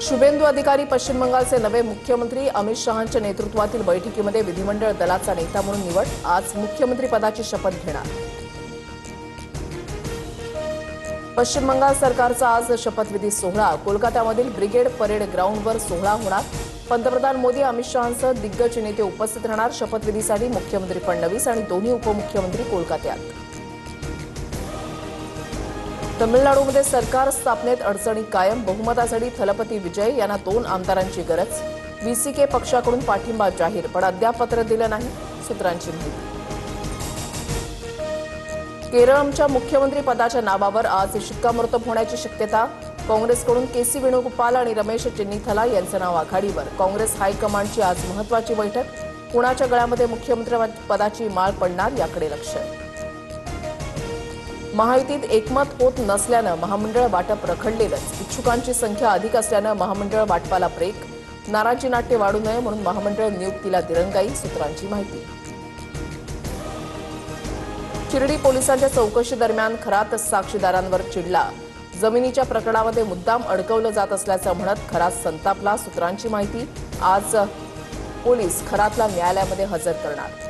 शुभेंदू अधिकारी पश्चिम बंगालचे नवे मुख्यमंत्री अमित शहांच्या नेतृत्वातील बैठकीमध्ये विधिमंडळ दलाचा नेता म्हणून निवड। आज मुख्यमंत्री पदाची शपथ घेणार। पश्चिम बंगाल सरकारचा आज शपथविधी सोहळा कोलकात्यामधील ब्रिगेड परेड ग्राउंडवर सोहळा होणार। पंतप्रधान मोदी अमित शहांसह दिग्गज नेते उपस्थित राहणार। शपथविधीसाठी मुख्यमंत्री फडणवीस आणि दोन्ही उपमुख्यमंत्री कोलकात्यात। तमिळनाडूमध्ये सरकार स्थापनेत अडचणी कायम। बहुमतासाठी थलपती विजय यांना 2 आमदारांची गरज। व्हीसीके पक्षाकडून पाठिंबा जाहीर, पण अद्याप पत्र दिलं नाही, सूत्रांची माहिती। केरळच्या मुख्यमंत्री पदाच्या नावावर आज शिक्कामोर्तब होण्याची शक्यता। काँग्रेसकडून केसी वेणुगोपाल आणि रमेश चेन्निथला यांचं नाव आघाडीवर। काँग्रेस हायकमांडची आज महत्त्वाची बैठक। कुणाच्या गळ्यामध्ये मुख्यमंत्री पदाची माळ पडणार याकडे लक्ष। महायुतीत एकमत होत नसल्यानं महामंडळ वाटप रखडलेलंच। इच्छुकांची संख्या अधिक असल्यानं महामंडळ वाटपाला ब्रेक। नाराजी नाट्य वाढू नये म्हणून महामंडळ नियुक्तीला दिरंगाई, सूत्रांची माहिती। शिर्डी पोलिसांच्या चौकशी दरम्यान खरात साक्षीदारांवर चिडला। जमिनीच्या प्रकरणामध्ये मुद्दाम अडकवलं जात असल्याचं म्हणत खरात संतापला, सूत्रांची माहिती। आज पोलीस खरातला न्यायालयामध्ये हजर करणार।